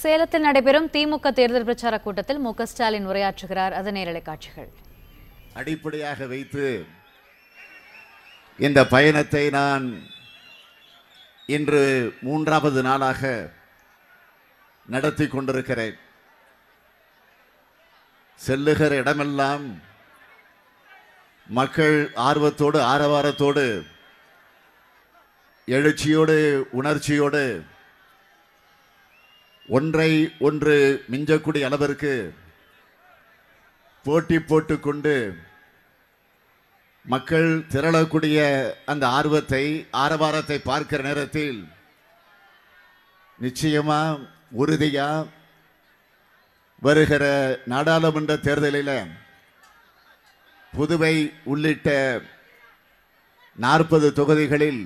சேலத்தில் நடைபெறும் திமுக தேர்தல் பிரச்சார கூட்டத்தில் மு.க. ஸ்டாலின் உரையாற்றுகிறார். அதன் நேரலை காட்சிகள் அடிப்படையாக வைத்து இந்த பயணத்தை நான் இன்று மூன்றாவது நாளாக நடத்தி கொண்டிருக்கிறேன். செல்லுகிற இடமெல்லாம் மக்கள் ஆர்வத்தோடு ஆரவாரத்தோடு எழுச்சியோடு உணர்ச்சியோடு ஒன்றை ஒன்று மிஞ்சக்கூடிய அளவிற்கு போட்டி போட்டுக்கொண்டு மக்கள் திரளக்கூடிய அந்த ஆர்வத்தை ஆரவாரத்தை பார்க்கிற நேரத்தில் நிச்சயமா உறுதியா வருகிற நாடாளுமன்ற தேர்தலில் புதுவை உள்ளிட்ட 40 தொகுதிகளில்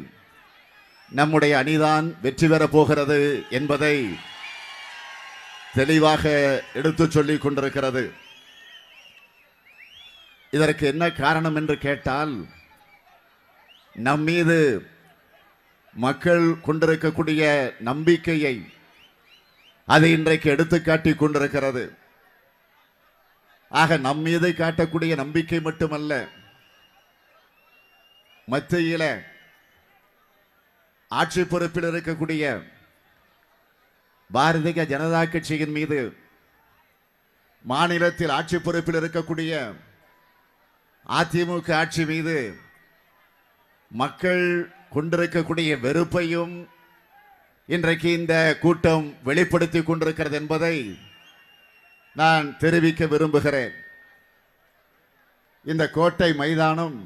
நம்முடைய அணிதான் வெற்றி பெறப் போகிறது என்பதை தெளிவாக எடுத்து சொல்லிக் கொண்டிருக்கிறது. இதற்கு என்ன காரணம் என்று கேட்டால், நம் மீது மக்கள் கொண்டிருக்கக்கூடிய நம்பிக்கையை அது இன்றைக்கு எடுத்துக்காட்டி கொண்டிருக்கிறது. ஆக நம் மீது காட்டக்கூடிய நம்பிக்கை மட்டுமல்ல, மத்தியில ஆட்சி பொறுப்பில் இருக்கக்கூடிய பாரதிய ஜனதா கட்சியின் மீது, மாநிலத்தில் ஆட்சி பொறுப்பில் இருக்கக்கூடிய அதிமுக ஆட்சி மீது மக்கள் கொண்டிருக்கக்கூடிய வெறுப்பையும் இன்றைக்கு இந்த கூட்டம் வெளிப்படுத்தி கொண்டிருக்கிறது என்பதை நான் தெரிவிக்க விரும்புகிறேன். இந்த கோட்டை மைதானம்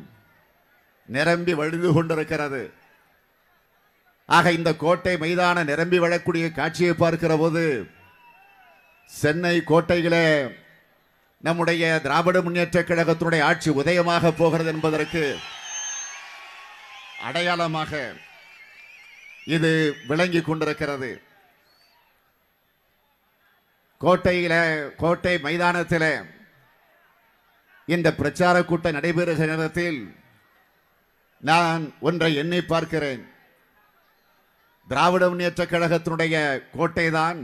நிரம்பி வழிந்து கொண்டிருக்கிறது. ஆக இந்த கோட்டை மைதானம் நிரம்பி வழக்கூடிய காட்சியை பார்க்கிற போது சென்னை கோட்டையிலே நம்முடைய திராவிட முன்னேற்ற கழகத்தினுடைய ஆட்சி உதயமாக போகிறது என்பதற்கு அடையாளமாக இது விளங்கி கொண்டிருக்கிறது. கோட்டை மைதானத்தில் இந்த பிரச்சார கூட்டம் நடைபெறுகிற நேரத்தில் நான் ஒன்றை எண்ணி பார்க்கிறேன். திராவிட முன்னேற்ற கழகத்தினுடைய கோட்டைதான்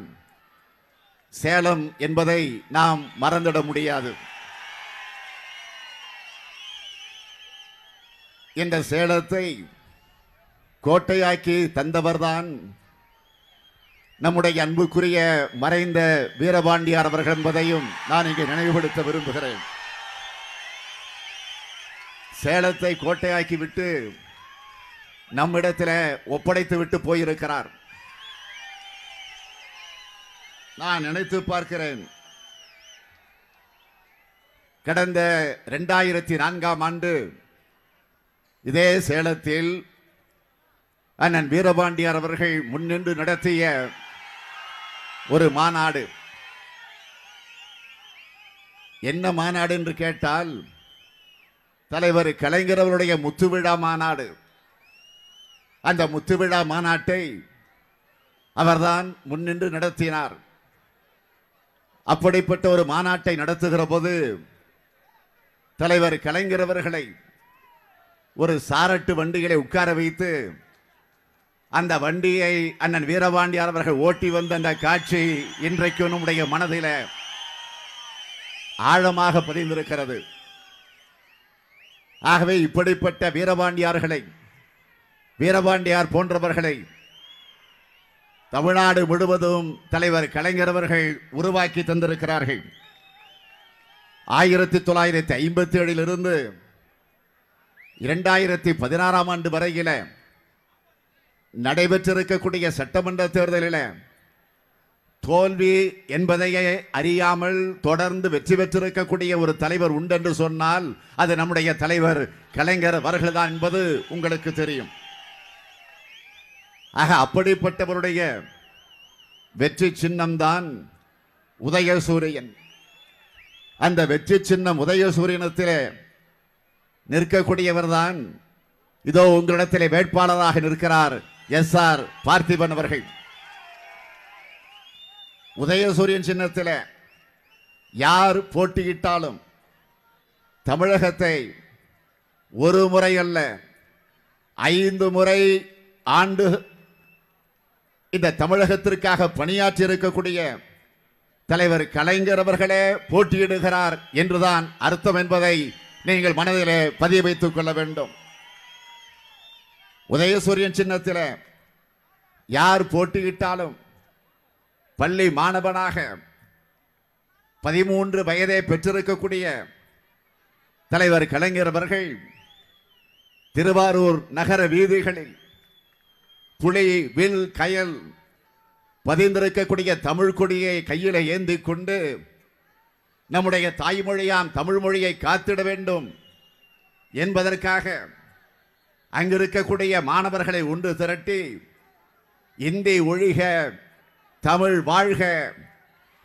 சேலம் என்பதை நாம் மறந்துட முடியாது. இந்த சேலத்தை கோட்டையாக்கி தந்தவர்தான் நம்முடைய அன்புக்குரிய மறைந்த வீரபாண்டியார் அவர்கள் என்பதையும் நான் இங்கே நினைவுபடுத்த விரும்புகிறேன். சேலத்தை கோட்டையாக்கி விட்டு நம்மிடத்தில் ஒப்படைத்து விட்டு போயிருக்கிறார். நான் நினைத்து பார்க்கிறேன், கடந்த 2004ஆம் ஆண்டு இதே சேலத்தில் அண்ணன் வீரபாண்டியார் அவர்கள் முன்னின்று நடத்திய ஒரு மாநாடு. என்ன மாநாடு என்று கேட்டால், தலைவர் கலைஞர் அவருடைய முத்துவிழா மாநாடு. அந்த முத்துவிழா மாநாட்டை அவர்தான் முன்னின்று நடத்தினார். அப்படிப்பட்ட ஒரு மாநாட்டை நடத்துகிற போது தலைவர் கலைஞர் அவர்களை ஒரு சாரட்டு வண்டிகளை உட்கார வைத்து அந்த வண்டியை அண்ணன் வீரபாண்டியார் அவர்கள் ஓட்டி வந்த அந்த காட்சி இன்றைக்கு நம்முடைய மனதில் ஆழமாக பதிந்திருக்கிறது. ஆகவே இப்படிப்பட்ட வீரபாண்டியார் போன்றவர்களை தமிழ்நாடு முழுவதும் தலைவர் கலைஞர் அவர்கள் உருவாக்கி தந்திருக்கிறார்கள். 1957 இருந்து 2016ஆம் ஆண்டு வரையில நடைபெற்றிருக்கக்கூடிய சட்டமன்ற தேர்தலில் தோல்வி என்பதையே அறியாமல் தொடர்ந்து வெற்றி பெற்றிருக்கக்கூடிய ஒரு தலைவர் உண்டென்று சொன்னால் அது நம்முடைய தலைவர் கலைஞர் அவர்கள்தான் என்பது உங்களுக்கு தெரியும். ஆக அப்படிப்பட்டவருடைய வெற்றி சின்னம்தான் உதயசூரியன். அந்த வெற்றி சின்னம் உதயசூரியனத்திலே நிற்கக்கூடியவர் தான் இதோ உங்களிடத்திலே வேட்பாளராக நிற்கிறார் எஸ்.ஆர். பார்த்திபன் அவர்கள். உதயசூரியன் சின்னத்தில் யார் போட்டியிட்டாலும் தமிழகத்தை ஒரு முறை அல்ல 5 முறை ஆண்டு இந்த தமிழகத்திற்காக பணியாற்றி இருக்கக்கூடிய தலைவர் கலைஞர் அவர்களே போட்டியிடுகிறார் என்றுதான் அர்த்தம் என்பதை நீங்கள் மனதிலே பதிய வைத்துக் கொள்ள வேண்டும். உதயசூரியன் சின்னத்தில் யார் போட்டியிட்டாலும் பள்ளி மாணவனாக 13 வயதை பெற்றிருக்கக்கூடிய தலைவர் கலைஞர் அவர்கள் திருவாரூர் நகர வீதிகளில் புலி வில் கயல் பதிந்திருக்கக்கூடிய தமிழ் கொடியை கையில் ஏந்தி கொண்டு நம்முடைய தாய்மொழியாம் தமிழ் மொழியை காத்திட வேண்டும் என்பதற்காக அங்கிருக்கக்கூடிய மாணவர்களை ஒன்று திரட்டி இந்தி ஒழிக தமிழ் வாழ்க,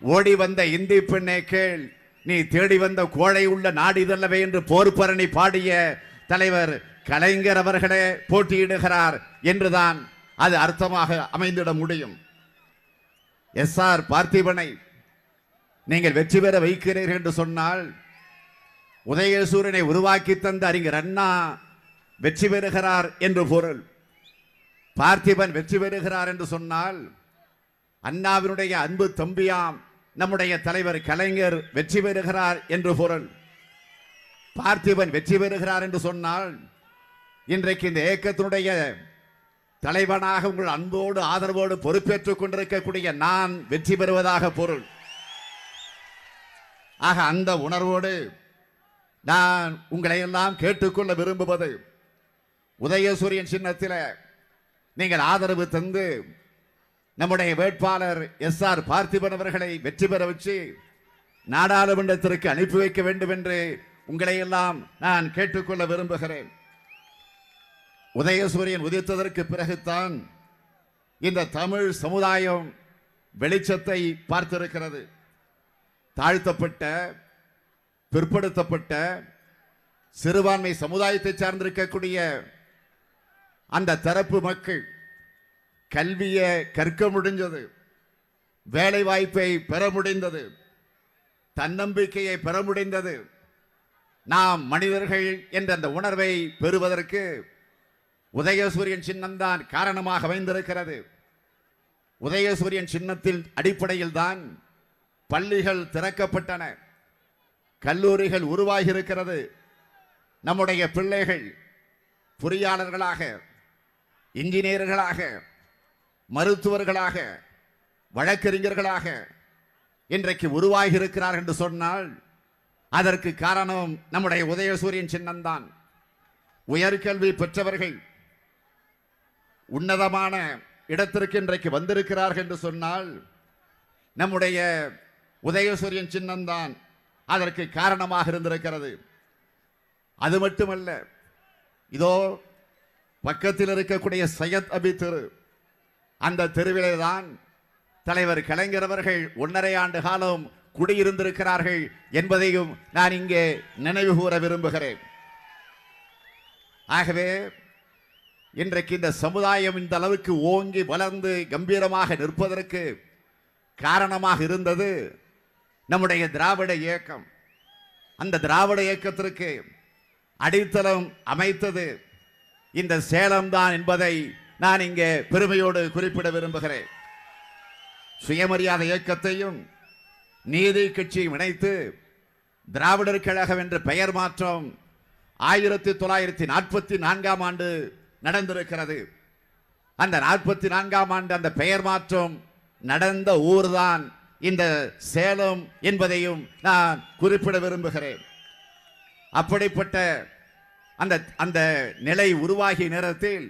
ஓடி வந்த இந்தி பெண்ணே கேள், நீ தேடி வந்த கோழை உள்ள நாடிதல்லவே என்று போர்பரணி பாடிய தலைவர் கலைஞர் அவர்களே போட்டியிடுகிறார் என்றுதான் அது அர்த்தமாக அமைந்திட முடியும். எஸ்ஆர் பார்த்திபனை நீங்கள் வெற்றி பெற வைக்கிறீர்கள் என்று சொன்னால் உதயசூரியனை உருவாக்கி தந்த அறிஞர் அண்ணா வெற்றி பெறுகிறார் என்று பொருள். பார்த்திபன் வெற்றி பெறுகிறார் என்று சொன்னால் அண்ணாவினுடைய அன்பு தம்பியாம் நம்முடைய தலைவர் கலைஞர் வெற்றி பெறுகிறார் என்று பொருள். பார்த்திபன் வெற்றி பெறுகிறார் என்று சொன்னால் இன்றைக்கு இந்த இயக்கத்தினுடைய தலைவனாக உங்கள் அன்போடு ஆதரவோடு பொறுப்பேற்றுக் கொண்டிருக்கக்கூடிய நான் வெற்றி பெறுவதாக பொருள். ஆக அந்த உணர்வோடு நான் உங்களை எல்லாம் கேட்டுக்கொள்ள விரும்புவது, உதயசூரியன் சின்னத்தில் நீங்கள் ஆதரவு தந்து நம்முடைய வேட்பாளர் எஸ்ஆர் பார்த்திபன் அவர்களை வெற்றி பெற வச்சு நாடாளுமன்றத்திற்கு அனுப்பி வைக்க வேண்டும் என்று உங்களை எல்லாம் நான் கேட்டுக்கொள்ள விரும்புகிறேன். உதயசூரியன் உதித்ததற்கு பிறகுதான் இந்த தமிழ் சமுதாயம் வெளிச்சத்தை பார்த்திருக்கிறது. தாழ்த்தப்பட்ட, பிற்படுத்தப்பட்ட, சிறுபான்மை சமுதாயத்தை சார்ந்திருக்கக்கூடிய அந்த தரப்பு மக்கள் கல்வியை கற்க முடிந்தது, வேலை வாய்ப்பை பெற முடிந்தது, தன்னம்பிக்கையை பெற முடிந்தது. நாம் மனிதர்கள் என்ற அந்த உணர்வை பெறுவதற்கு உதயசூரியன் சின்னம்தான் காரணமாக அமைந்திருக்கிறது. உதயசூரியன் சின்னத்தில் அடிப்படையில் தான் பள்ளிகள் திறக்கப்பட்டன, கல்லூரிகள் உருவாகி இருக்கிறது. நம்முடைய பிள்ளைகள் பொறியாளர்களாக, இன்ஜினியர்களாக, மருத்துவர்களாக, வழக்கறிஞர்களாக இன்றைக்கு உருவாகி இருக்கிறார் என்று சொன்னால் அதற்கு காரணம் நம்முடைய உதயசூரியன் சின்னம்தான். உயர்கல்வி பெற்றவர்கள் உன்னதமான இடத்திற்கு இன்றைக்கு வந்திருக்கிறார்கள் என்று சொன்னால் நம்முடைய உதயசூரியன் சின்னம்தான் அதற்கு காரணமாக இருந்திருக்கிறது. அது மட்டுமல்ல, இதோ பக்கத்தில் இருக்கக்கூடிய சையத் அபி தெரு, அந்த தெருவிலே தான் தலைவர் கலைஞர் அவர்கள் 1.5 ஆண்டு காலம் குடியிருந்திருக்கிறார்கள் என்பதையும் நான் இங்கே நினைவு கூற விரும்புகிறேன். ஆகவே இன்றைக்கு இந்த சமுதாயம் இந்த அளவுக்கு ஓங்கி வளர்ந்து கம்பீரமாக நிற்பதற்கு காரணமாக இருந்தது நம்முடைய திராவிட இயக்கம். அந்த திராவிட இயக்கத்திற்கு அடித்தளம் அமைத்தது இந்த சேலம் தான் என்பதை நான் இங்கே பெருமையோடு குறிப்பிட விரும்புகிறேன். சுயமரியாதை இயக்கத்தையும் நீதி கட்சியும் இணைத்து திராவிடர் கழகம் என்ற பெயர் மாற்றம் 1944ஆம் ஆண்டு நடந்திருக்கிறது. அந்த 44ஆம் ஆண்டு அந்த பெயர் மாற்றம் நடந்த ஊர்தான் இந்த சேலம் என்பதையும் நான் குறிப்பிட விரும்புகிறேன். அப்படிப்பட்ட அந்த அந்த நிலை உருவாகிய நேரத்தில்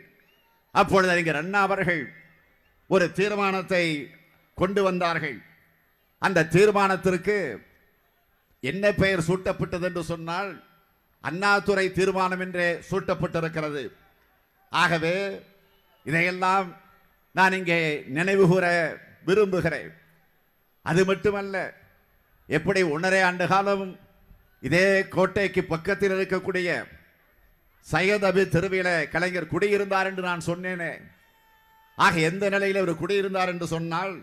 அப்பொழுது அறிஞர் அண்ணா அவர்கள் ஒரு தீர்மானத்தை கொண்டு வந்தார்கள். அந்த தீர்மானத்திற்கு என்ன பெயர் சூட்டப்பட்டது என்று சொன்னால் அண்ணாதுரை தீர்மானம் என்றே சூட்டப்பட்டிருக்கிறது. ஆகவே இதையெல்லாம் நான் இங்கே நினைவு கூற விரும்புகிறேன். அது மட்டுமல்ல, எப்படி 1.5 ஆண்டு காலம் இதே கோட்டைக்கு பக்கத்தில் இருக்கக்கூடிய சையத் அபி தெருவில கலைஞர் குடியிருந்தார் என்று நான் சொன்னேனே. ஆக எந்த நிலையில் அவர் குடியிருந்தார் என்று சொன்னால்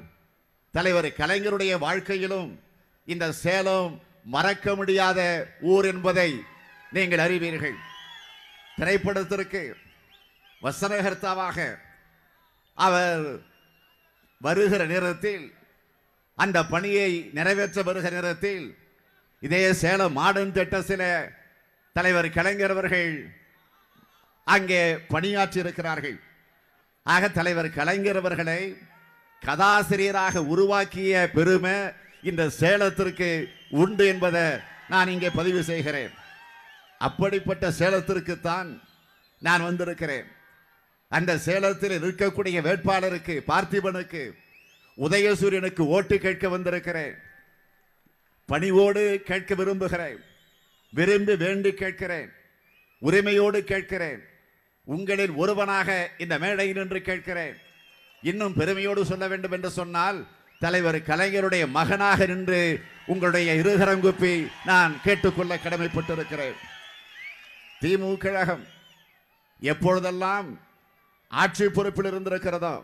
தலைவர் கலைஞருடைய வாழ்க்கையிலும் இந்த சேலம் மறக்க முடியாத ஊர் என்பதை நீங்கள் அறிவீர்கள். திரைப்படத்திற்கு வசனகர்த்தாவாக அவர் வருகிற நேரத்தில், அந்த பணியை நிறைவேற்ற வருகிற நேரத்தில் இதே சேலம் மாடர்ன் திட்டத்தில் தலைவர் கலைஞர் அவர்கள் அங்கே பணியாற்றி இருக்கிறார்கள். ஆக தலைவர் கலைஞர் அவர்களை கதாசிரியராக உருவாக்கிய பெருமை இந்த சேலத்திற்கு உண்டு என்பதை நான் இங்கே பதிவு செய்கிறேன். அப்படிப்பட்ட சேலத்திற்குத்தான் நான் வந்திருக்கிறேன். அந்த சேலத்தில் இருக்கக்கூடிய வேட்பாளருக்கு, பார்த்திபனுக்கு, உதயசூரியனுக்கு ஓட்டு கேட்க வந்திருக்கிறேன். பணிவோடு கேட்க விரும்புகிறேன், விரும்பி வேண்டி கேட்கிறேன், உரிமையோடு கேட்கிறேன். உங்களில் ஒருவனாக இந்த மேடையில் நின்று கேட்கிறேன். இன்னும் பெருமையோடு சொல்ல வேண்டும் என்று சொன்னால், தலைவர் கலைஞருடைய மகனாக நின்று உங்களுடைய இருகரம் குப்பி நான் கேட்டுக்கொள்ள கடமைப்பட்டிருக்கிறேன். திமுக கழகம் எப்பொழுதெல்லாம் ஆட்சி பொறுப்பில் இருந்திருக்கிறதோ,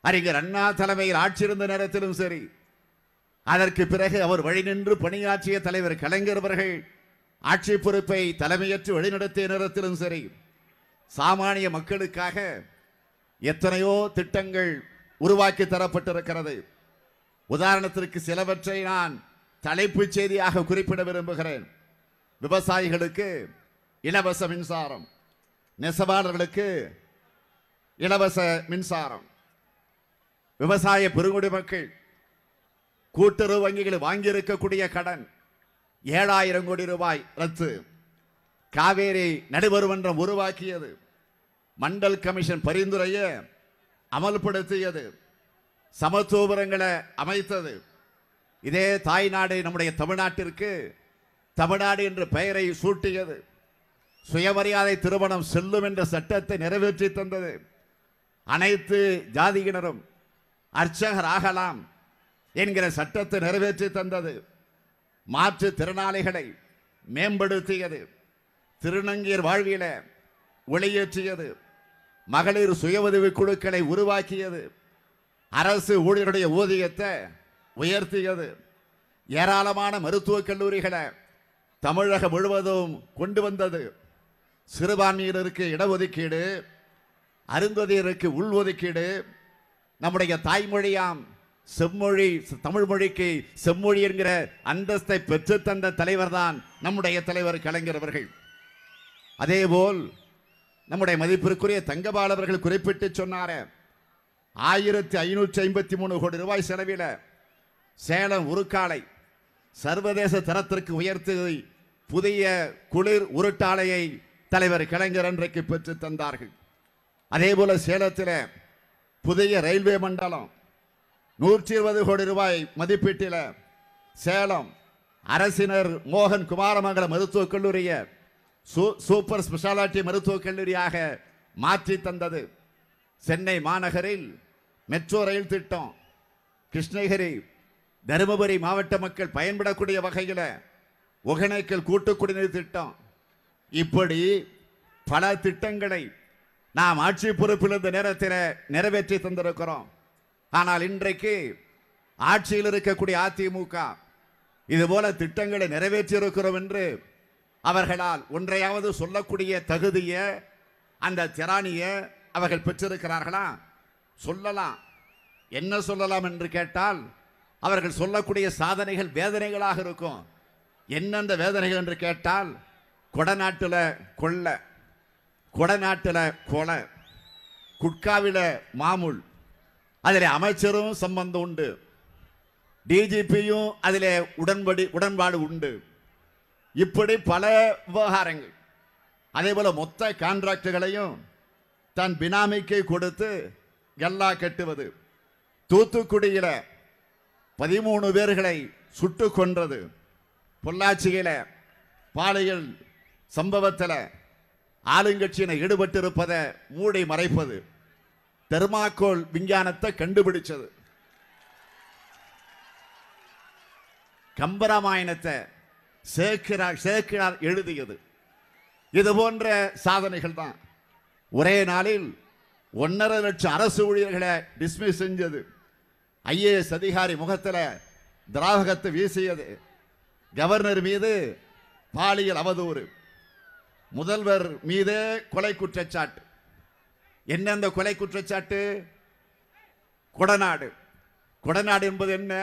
அறிஞர் அண்ணா தலைமையில் ஆட்சி இருந்த நேரத்திலும் சரி, அதற்கு பிறகு அவர் வழி நின்று பணியாற்றிய தலைவர் கலைஞர் அவர்கள் ஆட்சி பொறுப்பை தலைமையேற்று வழிநடத்திய நேரத்திலும் சரி, சாமானிய மக்களுக்காக எத்தனையோ திட்டங்கள் உருவாக்கி தரப்பட்டிருக்கிறது. உதாரணத்திற்கு சிலவற்றை நான் தலைப்புச் செய்தியாக குறிப்பிட விரும்புகிறேன். விவசாயிகளுக்கு இலவச மின்சாரம், நெசவாளர்களுக்கு இலவச மின்சாரம், விவசாய பெருங்குடி மக்கள் கூட்டுறவு வங்கிகள் வாங்கியிருக்கக்கூடிய கடன் 7,000 கோடி ரூபாய் ரத்து, காவேரி நடுவர் மன்றம் உருவாக்கியது, மண்டல் கமிஷன் பரிந்துரையை அமல்படுத்தியது, சமத்துவபுரங்களை அமைத்தது. இதே தாய்நாடு நம்முடைய தமிழ்நாட்டிற்கு தமிழ்நாடு என்ற பெயரை சூட்டியது. சுயமரியாதை திருமணம் செல்லும் என்ற சட்டத்தை நிறைவேற்றி தந்தது. அனைத்து ஜாதியினரும் அர்ச்சகர் ஆகலாம் என்கிற சட்டத்தை நிறைவேற்றி தந்தது. மாற்றுத் திறனாளிகளை மேம்படுத்தியது. திருநங்கையர் வாழ்வில ஒளியேற்றியது. மகளிர் சுய உதவி குழுக்களை உருவாக்கியது. அரசு ஊழியருடைய ஊதியத்தை உயர்த்தியது. ஏராளமான மருத்துவக் கல்லூரிகளை தமிழகம் முழுவதும் கொண்டு வந்தது. சிறுபான்மையினருக்கு இடஒதுக்கீடு, அருந்ததியருக்கு உள்ஒதுக்கீடு, நம்முடைய தாய்மொழியாம் செம்மொழி தமிழ் மொழிக்கு செம்மொழி என்கிற அந்தஸ்தை பெற்று தந்த தலைவர் தான் நம்முடைய தலைவர் கலைஞர் அவர்கள். அதேபோல் நம்முடைய மதிப்பிற்குரிய தங்கபால் அவர்கள் குறிப்பிட்டு சொன்னார், 1553 கோடி ரூபாய் செலவில் சேலம் உருக்காலை சர்வதேச தரத்திற்கு உயர்த்தி புதிய குளிர் உருட்டாலையை தலைவர் கலைஞர் அன்றைக்கு பெற்று தந்தார்கள். அதேபோல சேலத்தில் புதிய ரயில்வே மண்டலம் 120 கோடி ரூபாய் மதிப்பீட்டில் சேலம் அரசினர் மோகன் குமாரமங்கல மருத்துவக் கல்லூரியை சூப்பர் ஸ்பெஷாலிட்டி மருத்துவக் கல்லூரியாக மாற்றி தந்தது. சென்னை மாநகரில் மெட்ரோ ரயில் திட்டம், கிருஷ்ணகிரி தருமபுரி மாவட்ட மக்கள் பயன்படக்கூடிய வகையில் ஒகேனக்கல் கூட்டு குடிநீர் திட்டம், இப்படி பல திட்டங்களை நாம் ஆட்சி பொறுப்பில் இருந்த நேரத்தில் நிறைவேற்றி தந்திருக்கிறோம். ஆனால் இன்றைக்கு ஆட்சியில் இருக்கக்கூடிய அதிமுக இதுபோல திட்டங்களை நிறைவேற்றி இருக்கிறோம் என்று அவர்களால் ஒன்றையாவது சொல்லக்கூடிய தகுதிய அந்த திராணிய அவர்கள் பெற்றிருக்கிறார்களா? சொல்லலாம். என்ன சொல்லலாம் என்று கேட்டால், அவர்கள் சொல்லக்கூடிய சாதனைகள் வேதனைகளாக இருக்கும். என்னென்ன வேதனைகள் என்று கேட்டால், கொடநாட்டில் கொள்ளை, கொடநாட்டில் கொலை, குட்காவில் மாமூல், அதில் அமைச்சரும் சம்பந்தம் உண்டு, டிஜிபியும் அதில் உடன்பாடு உண்டு. இப்படி பல விவகாரங்கள். அதே போல மொத்த கான்ட்ராக்டுகளையும் தன் பினாமிக்கு கொடுத்து கல்லா கட்டுவது, தூத்துக்குடியில் 13 பேர்களை சுட்டு கொன்றது, பொள்ளாச்சியில் பாலியல் சம்பவத்தில் ஆளுங்கட்சியினர் ஈடுபட்டிருப்பதை மூடி மறைப்பது, தெர்மாக்கோல் விஞ்ஞானத்தை கண்டுபிடிச்சது, கம்பராமாயணத்தை சேக்கிழார் எழுதியது, இது போன்ற சாதனைகள் தான். ஒரே நாளில் 1.5 லட்சம் அரசு ஊழியர்களை டிஸ்மிஸ் செஞ்சது, ஐஏஎஸ் அதிகாரி முகத்தில் திராவகத்தை வீசியது, கவர்னர் மீது பாலியல் அவதூறு, முதல்வர் மீது கொலை குற்றச்சாட்டு. என்னென்ன கொலை குற்றச்சாட்டு? கொடநாடு. கொடநாடு என்பது என்ன?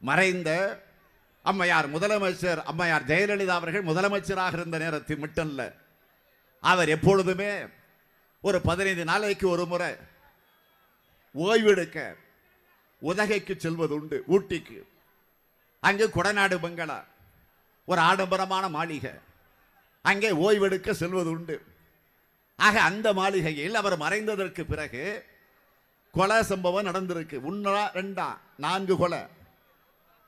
மறைந்த அம்மையார் முதலமைச்சர் அம்மையார் ஜெயலலிதா அவர்கள் முதலமைச்சராக இருந்த நேரத்தில் மட்டுமல்ல, அவர் எப்பொழுதுமே ஒரு 15 நாளைக்கு ஒரு முறை ஓய்வெடுக்க உதகைக்கு செல்வது உண்டு. ஊட்டிக்கு. அங்கு கொடநாடு பங்களா, ஒரு ஆடம்பரமான மாளிகை, அங்கே ஓய்வெடுக்க செல்வது உண்டு. ஆக அந்த மாளிகையில் அவர் மறைந்ததற்கு பிறகு கொலை சம்பவம் நடந்திருக்கு. 1 2 4 கொலை.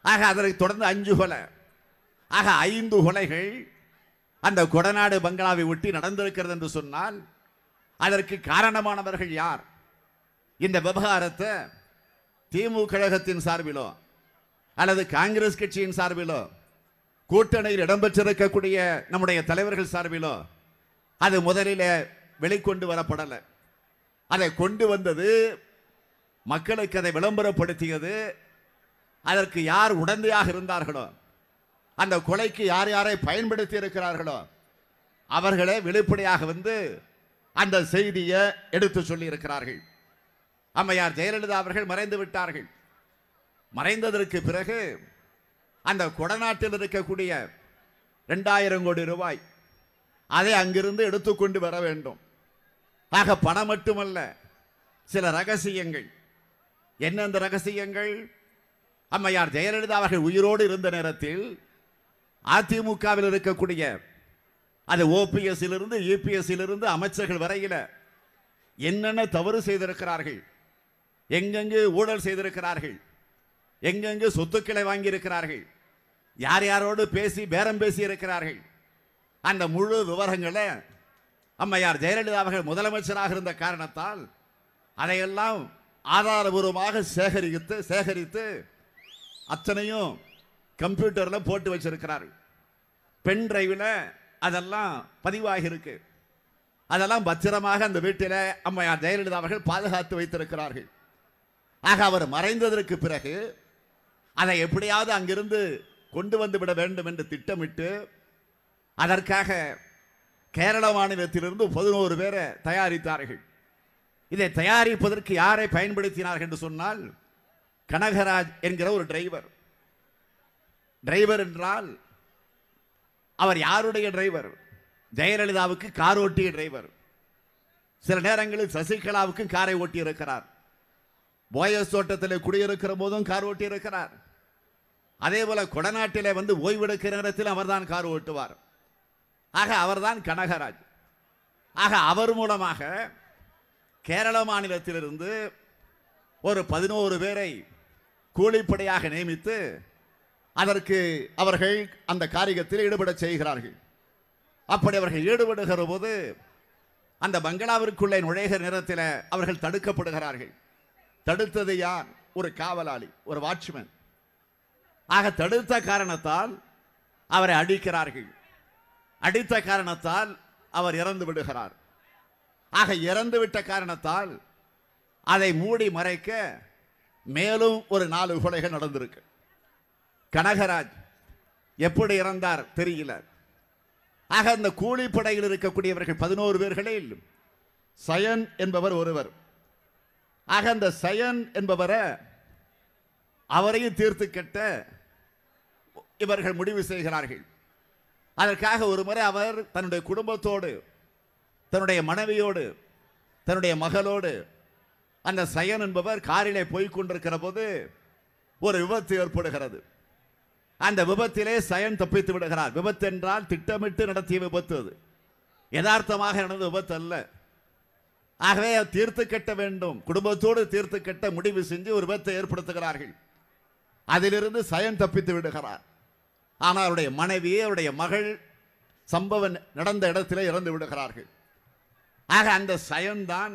ஆக அதற்கு தொடர்ந்து 5 கொலை. ஆக 5 கொலைகள் அந்த கொடநாடு பங்களாவை ஒட்டி நடந்திருக்கிறது என்று சொன்னால் அதற்கு காரணமானவர்கள் யார்? இந்த விவகாரத்தை திமுக கழகத்தின் சார்பிலோ அல்லது காங்கிரஸ் கட்சியின் சார்பிலோ கூட்டணியில் இடம்பெற்றிருக்கக்கூடிய நம்முடைய தலைவர்கள் சார்பிலோ அது முதலில் வெளிக்கொண்டு வரப்படலை. அதை கொண்டு வந்தது, மக்களுக்கு அதை விளம்பரப்படுத்தியது, அதற்கு யார் உடந்தையாக இருந்தார்களோ, அந்த கொலைக்கு யார் யாரை பயன்படுத்தி இருக்கிறார்களோ அவர்களே வெளிப்படையாக வந்து அந்த செய்தியை எடுத்து சொல்லி இருக்கிறார்கள். அம்மையார் ஜெயலலிதா அவர்கள் மறைந்து விட்டார்கள். மறைந்ததற்கு பிறகு அந்த கொடநாட்டில் இருக்கக்கூடிய 2000 கோடி ரூபாய் அதை அங்கிருந்து எடுத்துக்கொண்டு வர வேண்டும். ஆக பணம் மட்டுமல்ல, சில ரகசியங்கள். என்ன அந்த ரகசியங்கள்? அம்மையார் ஜெயலலிதா அவர்கள் உயிரோடு இருந்த நேரத்தில் அதிமுகவில் இருக்கக்கூடிய அது ஓபிஎஸ் இருந்து இபிஎஸ் இருந்து அமைச்சர்கள் வரையில என்னென்ன தவறு செய்திருக்கிறார்கள், எங்கெங்கு ஊழல் செய்திருக்கிறார்கள், எங்கெங்கு சொத்துக்களை வாங்கி இருக்கிறார்கள், யார் யாரோடு பேசி பேரம் பேசி இருக்கிறார்கள், அந்த முழு விவரங்களை அம்மையார் ஜெயலலிதா அவர்கள் முதலமைச்சராக இருந்த காரணத்தால் அதையெல்லாம் ஆதாரபூர்வமாக சேகரித்து அத்தனையும் கம்ப்யூட்டரில் போட்டு வச்சிருக்கிறார்கள். பென் டிரைவில் அதெல்லாம் பதிவாகி இருக்கு. அதெல்லாம் பத்திரமாக அந்த வீட்டில் அம்மையார் ஜெயலலிதா அவர்கள் பாதுகாத்து வைத்திருக்கிறார்கள். ஆக அவர் மறைந்ததற்கு பிறகு அதை எப்படியாவது அங்கிருந்து கொண்டு வந்து விட வேண்டும் என்று திட்டமிட்டு அதற்காக கேரள மாநிலத்திலிருந்து 11 பேரை தயாரித்தார்கள். இதை தயாரிப்பதற்கு யாரை பயன்படுத்தினார்கள் என்று சொன்னால் கனகராஜ் என்கிற ஒரு டிரைவர். டிரைவர் என்றால் அவர் யாருடைய டிரைவர்? ஜெயலலிதாவுக்கு கார் ஓட்டிய டிரைவர். சில நேரங்களில் சசிகலாவுக்கு காரை ஓட்டி இருக்கிறார். போயஸ் தோட்டத்தில் குடியிருக்கிற போதும் கார் ஓட்டி இருக்கிறார். அதே போல கொடநாட்டிலே வந்து ஓய்வெடுக்கிற நேரத்தில் அவர்தான் கார் ஓட்டுவார். ஆக அவர்தான் கனகராஜ். ஆக அவர் மூலமாக கேரள மாநிலத்திலிருந்து ஒரு 11 பேரை கூலிப்படையாக நியமித்து அதற்கு அவர்கள் அந்த காரியத்தில் ஈடுபட செய்கிறார்கள். அப்படி அவர்கள் ஈடுபடுகிற போது அந்த பங்களாவிற்குள்ளே நுழைகிற நேரத்தில் அவர்கள் தடுக்கப்படுகிறார்கள். தடுத்தது யார்? ஒரு காவலாளி, ஒரு வாட்ச்மேன். ஆக தடுத்த காரணத்தால் அவரை அடிக்கிறார்கள். அடித்த காரணத்தால் அவர் இறந்து விடுகிறார். ஆக இறந்து விட்ட காரணத்தால் அதை மூடி மறைக்க மேலும் ஒரு 4 கொலைகள் நடந்திருக்கு. கனகராஜ் எப்படி இறந்தார் தெரியல. ஆக அந்த கூலிப்படையில் இருக்கக்கூடியவர்கள் 11 பேர்களில் சயன் என்பவர் ஒருவர். ஆக அந்த சயன் என்பவரை அவரையும் தீர்த்து கட்ட இவர்கள் முடிவு செய்கிறார்கள். அதற்காக ஒரு முறை அவர் தன்னுடைய குடும்பத்தோடு, தன்னுடைய மனைவியோடு, தன்னுடைய மகளோடு அந்த சயன் என்பவர் காரிலே போய் கொண்டிருக்கிற போது ஒரு விபத்து ஏற்படுகிறது. அந்த விபத்திலே சயன் தப்பித்து விடுகிறார். விபத்து என்றால் திட்டமிட்டு நடத்திய விபத்து, அது யதார்த்தமாக நடந்த விபத்து அல்ல. ஆகவே தீர்த்து கட்ட வேண்டும், குடும்பத்தோடு தீர்த்து கட்ட முடிவு செஞ்சு ஒரு விபத்தை ஏற்படுத்துகிறார்கள். அதிலிருந்து சயன் தப்பித்து விடுகிறார். ஆனால் அவருடைய மனைவி, அவருடைய மகள் சம்பவம் நடந்த இடத்திலே இறந்து விடுகிறார்கள். ஆக அந்த சயன் தான்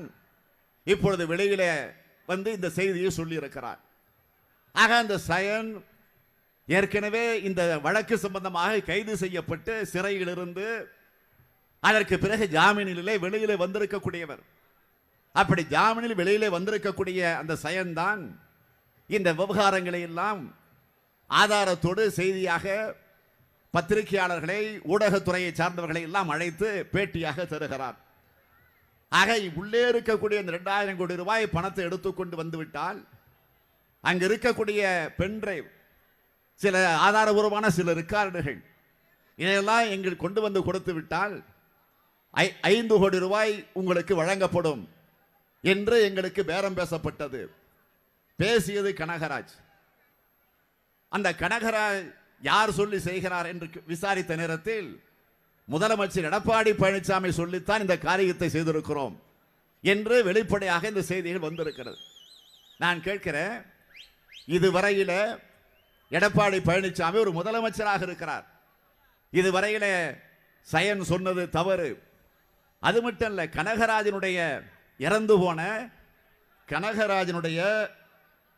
இப்பொழுது வெளியிலே வந்து இந்த செய்தியை சொல்லி இருக்கிறார். ஆக அந்த சயன் ஏற்கனவே இந்த வழக்கு சம்பந்தமாக கைது செய்யப்பட்டு சிறையில் இருந்து அதற்கு பிறகு ஜாமீனிலே வெளியிலே வந்திருக்கக்கூடியவர். அப்படி ஜாமீனில் வெளியிலே வந்திருக்கக்கூடிய அந்த சயன் தான் இந்த விவகாரங்களை எல்லாம் ஆதாரத்தோடு செய்தியாக பத்திரிகையாளர்களை, ஊடகத்துறையை சார்ந்தவர்களை எல்லாம் அழைத்து பேட்டியாக தருகிறார். ஆக உள்ளே இருக்கக்கூடிய இந்த 2000 கோடி ரூபாய் பணத்தை எடுத்துக்கொண்டு வந்துவிட்டால் அங்கு இருக்கக்கூடிய பென்டிரைவ், சில ஆதாரபூர்வமான சில ரெக்கார்டுகள், இதையெல்லாம் எங்கள் கொண்டு வந்து கொடுத்து விட்டால் 5 கோடி ரூபாய் உங்களுக்கு வழங்கப்படும் என்று எங்களுக்கு பேரம் பேசப்பட்டது. பேசியது கனகராஜ். அந்த கனகராஜ் யார் சொல்லி செய்கிறார் என்று விசாரித்த நேரத்தில் முதலமைச்சர் எடப்பாடி பழனிசாமி சொல்லித்தான் இந்த காரியத்தை செய்திருக்கிறோம் என்று வெளிப்படையாக இந்த செய்திகள் வந்திருக்கிறது. நான் கேட்கிறேன், இதுவரையில எடப்பாடி பழனிசாமி ஒரு முதலமைச்சராக இருக்கிறார். இதுவரையில சயன் சொன்னது தவறு. அது மட்டும் இல்ல, கனகராஜனுடைய இறந்து போன கனகராஜனுடைய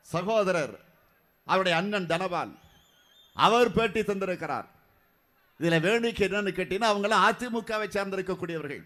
சகோதரர், அவருடைய அண்ணன் தனபால், அவர் பேட்டி தந்திருக்கிறார். இதுல வேடிக்கை என்னன்னு கேட்டீங்கன்னா, அவங்களாம் அதிமுகவை சார்ந்திருக்கக்கூடியவர்கள்.